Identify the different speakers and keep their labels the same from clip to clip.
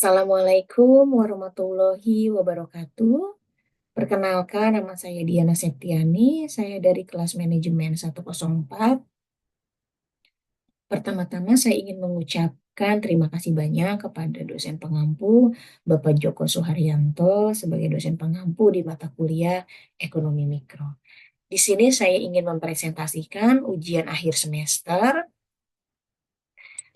Speaker 1: Assalamualaikum warahmatullahi wabarakatuh. Perkenalkan, nama saya Diana Septiani. Saya dari kelas manajemen 104. Pertama-tama saya ingin mengucapkan terima kasih banyak kepada dosen pengampu Bapak Joko Suharyanto sebagai dosen pengampu di mata kuliah Ekonomi Mikro. Di sini saya ingin mempresentasikan ujian akhir semester.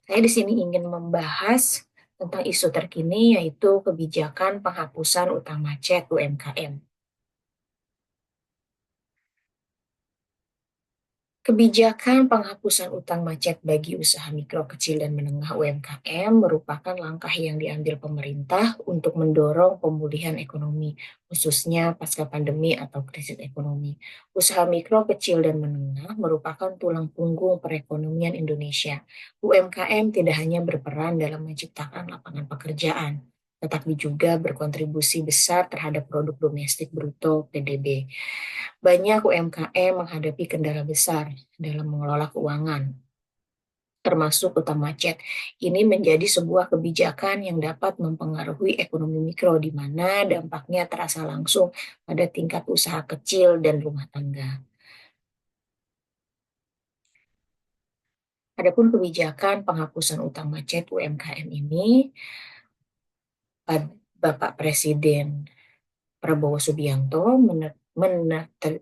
Speaker 1: Saya di sini ingin membahas tentang isu terkini yaitu kebijakan penghapusan utang macet UMKM. Kebijakan penghapusan utang macet bagi usaha mikro, kecil, dan menengah UMKM merupakan langkah yang diambil pemerintah untuk mendorong pemulihan ekonomi, khususnya pasca pandemi atau krisis ekonomi. Usaha mikro, kecil, dan menengah merupakan tulang punggung perekonomian Indonesia. UMKM tidak hanya berperan dalam menciptakan lapangan pekerjaan, tetapi juga berkontribusi besar terhadap produk domestik bruto (PDB). Banyak UMKM menghadapi kendala besar dalam mengelola keuangan, termasuk utang macet. Ini menjadi sebuah kebijakan yang dapat mempengaruhi ekonomi mikro, di mana dampaknya terasa langsung pada tingkat usaha kecil dan rumah tangga. Adapun kebijakan penghapusan utang macet UMKM ini, Bapak Presiden Prabowo Subianto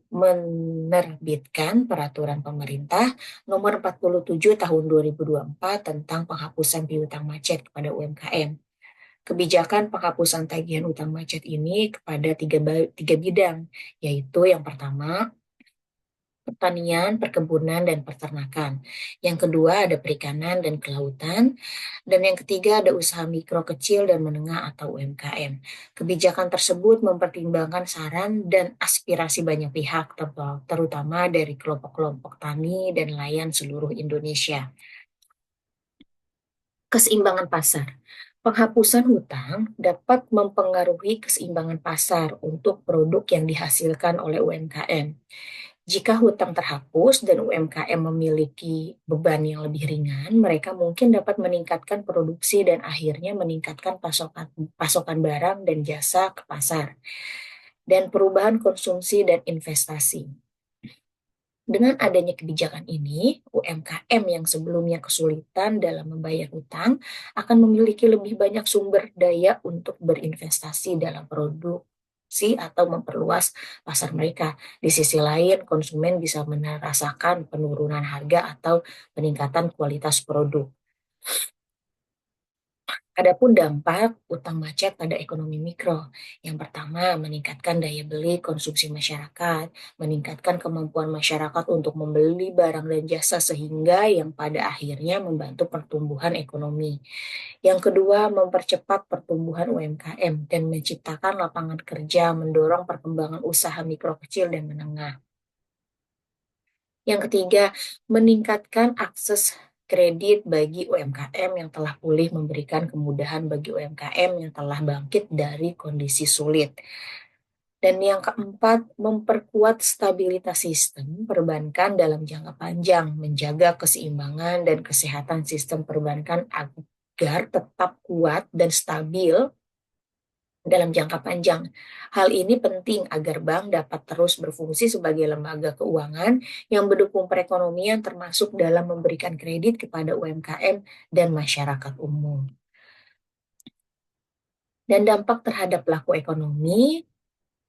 Speaker 1: menerbitkan peraturan pemerintah nomor 47 tahun 2024 tentang penghapusan piutang macet kepada UMKM. Kebijakan penghapusan tagihan utang macet ini kepada tiga bidang, yaitu yang pertama, pertanian, perkebunan, dan peternakan. Yang kedua ada perikanan dan kelautan. Dan yang ketiga ada usaha mikro, kecil, dan menengah atau UMKM. Kebijakan tersebut mempertimbangkan saran dan aspirasi banyak pihak, terutama dari kelompok-kelompok tani dan nelayan seluruh Indonesia. Keseimbangan pasar. Penghapusan hutang dapat mempengaruhi keseimbangan pasar untuk produk yang dihasilkan oleh UMKM. Jika hutang terhapus dan UMKM memiliki beban yang lebih ringan, mereka mungkin dapat meningkatkan produksi dan akhirnya meningkatkan pasokan barang dan jasa ke pasar, dan perubahan konsumsi dan investasi. Dengan adanya kebijakan ini, UMKM yang sebelumnya kesulitan dalam membayar hutang akan memiliki lebih banyak sumber daya untuk berinvestasi dalam produksi atau memperluas pasar mereka. Di sisi lain, konsumen bisa merasakan penurunan harga atau peningkatan kualitas produk. Adapun dampak utang macet pada ekonomi mikro. Yang pertama, meningkatkan daya beli konsumsi masyarakat, meningkatkan kemampuan masyarakat untuk membeli barang dan jasa sehingga yang pada akhirnya membantu pertumbuhan ekonomi. Yang kedua, mempercepat pertumbuhan UMKM dan menciptakan lapangan kerja, mendorong perkembangan usaha mikro, kecil, dan menengah. Yang ketiga, meningkatkan akses kredit bagi UMKM yang telah pulih, memberikan kemudahan bagi UMKM yang telah bangkit dari kondisi sulit. Dan yang keempat, memperkuat stabilitas sistem perbankan dalam jangka panjang, menjaga keseimbangan dan kesehatan sistem perbankan agar tetap kuat dan stabil dalam jangka panjang. Hal ini penting agar bank dapat terus berfungsi sebagai lembaga keuangan yang mendukung perekonomian, termasuk dalam memberikan kredit kepada UMKM dan masyarakat umum. Dan dampak terhadap pelaku ekonomi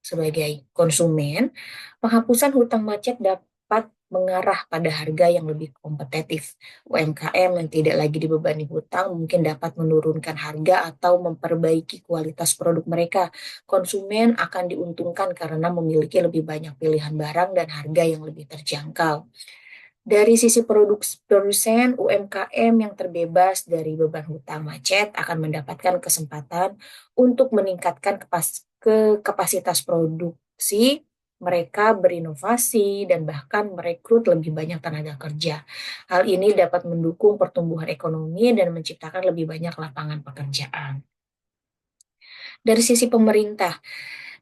Speaker 1: sebagai konsumen, penghapusan hutang macet dapat mengarah pada harga yang lebih kompetitif. UMKM yang tidak lagi dibebani hutang mungkin dapat menurunkan harga atau memperbaiki kualitas produk mereka. Konsumen akan diuntungkan karena memiliki lebih banyak pilihan barang dan harga yang lebih terjangkau. Dari sisi produsen, UMKM yang terbebas dari beban hutang macet akan mendapatkan kesempatan untuk meningkatkan kapasitas produksi mereka, berinovasi, dan bahkan merekrut lebih banyak tenaga kerja. Hal ini dapat mendukung pertumbuhan ekonomi dan menciptakan lebih banyak lapangan pekerjaan. Dari sisi pemerintah,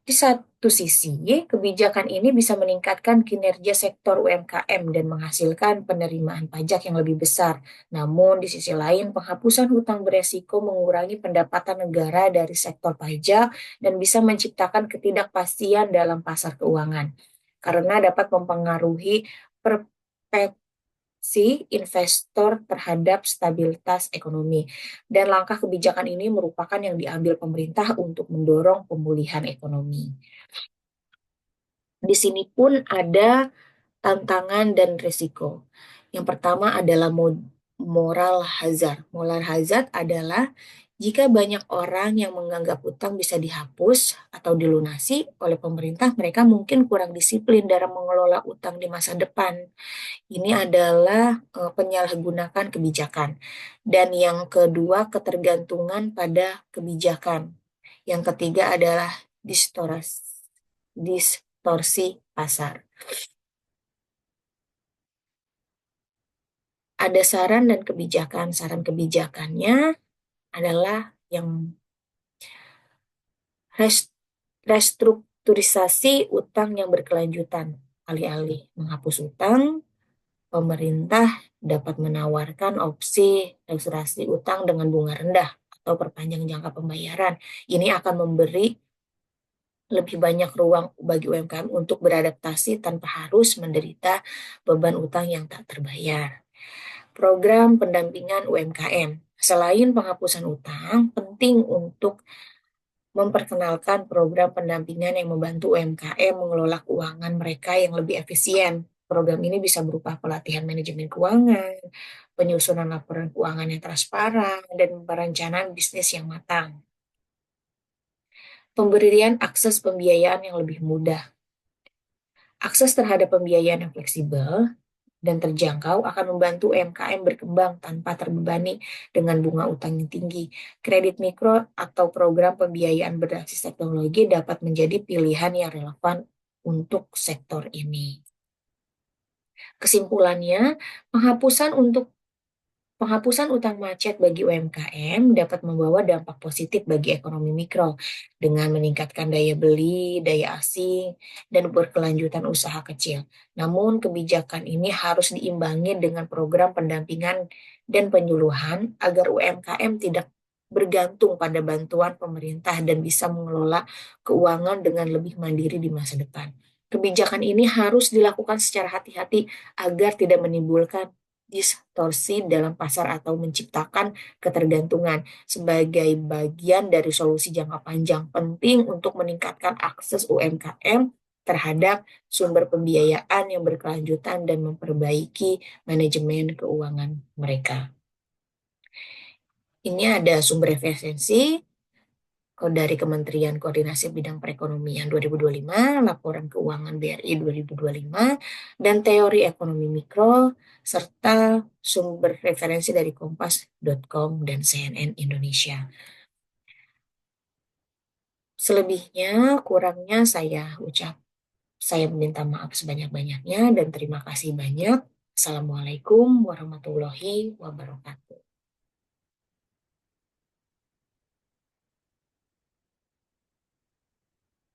Speaker 1: Di satu sisi, kebijakan ini bisa meningkatkan kinerja sektor UMKM dan menghasilkan penerimaan pajak yang lebih besar. Namun, di sisi lain, penghapusan hutang beresiko mengurangi pendapatan negara dari sektor pajak dan bisa menciptakan ketidakpastian dalam pasar keuangan, karena dapat mempengaruhi persepsi investor terhadap stabilitas ekonomi. Dan langkah kebijakan ini merupakan yang diambil pemerintah untuk mendorong pemulihan ekonomi. Di sini pun ada tantangan dan risiko. Yang pertama adalah moral hazard. Moral hazard adalah jika banyak orang yang menganggap utang bisa dihapus atau dilunasi oleh pemerintah, mereka mungkin kurang disiplin dalam mengelola utang di masa depan. Ini adalah penyalahgunaan kebijakan. Dan yang kedua, ketergantungan pada kebijakan. Yang ketiga adalah distorsi pasar. Ada saran dan kebijakan. Saran kebijakannya adalah yang restrukturisasi utang yang berkelanjutan. Alih-alih menghapus utang, pemerintah dapat menawarkan opsi restrukturisasi utang dengan bunga rendah atau perpanjang jangka pembayaran. Ini akan memberi lebih banyak ruang bagi UMKM untuk beradaptasi tanpa harus menderita beban utang yang tak terbayar. Program pendampingan UMKM. Selain penghapusan utang, penting untuk memperkenalkan program pendampingan yang membantu UMKM mengelola keuangan mereka yang lebih efisien. Program ini bisa berupa pelatihan manajemen keuangan, penyusunan laporan keuangan yang transparan, dan perencanaan bisnis yang matang. Pemberian akses pembiayaan yang lebih mudah. Akses terhadap pembiayaan yang fleksibel dan terjangkau akan membantu UMKM berkembang tanpa terbebani dengan bunga utang yang tinggi. Kredit mikro atau program pembiayaan berbasis teknologi dapat menjadi pilihan yang relevan untuk sektor ini. Kesimpulannya, penghapusan untuk Penghapusan utang macet bagi UMKM dapat membawa dampak positif bagi ekonomi mikro dengan meningkatkan daya beli, daya asing, dan berkelanjutan usaha kecil. Namun, kebijakan ini harus diimbangi dengan program pendampingan dan penyuluhan agar UMKM tidak bergantung pada bantuan pemerintah dan bisa mengelola keuangan dengan lebih mandiri di masa depan. Kebijakan ini harus dilakukan secara hati-hati agar tidak menimbulkan distorsi dalam pasar atau menciptakan ketergantungan. Sebagai bagian dari solusi jangka panjang, penting untuk meningkatkan akses UMKM terhadap sumber pembiayaan yang berkelanjutan dan memperbaiki manajemen keuangan mereka. Ini ada sumber referensi dari Kementerian Koordinasi Bidang Perekonomian 2025, Laporan Keuangan BRI 2025, dan Teori Ekonomi Mikro, serta sumber referensi dari kompas.com dan CNN Indonesia. Selebihnya, kurangnya saya minta maaf sebanyak-banyaknya dan terima kasih banyak. Assalamualaikum warahmatullahi wabarakatuh.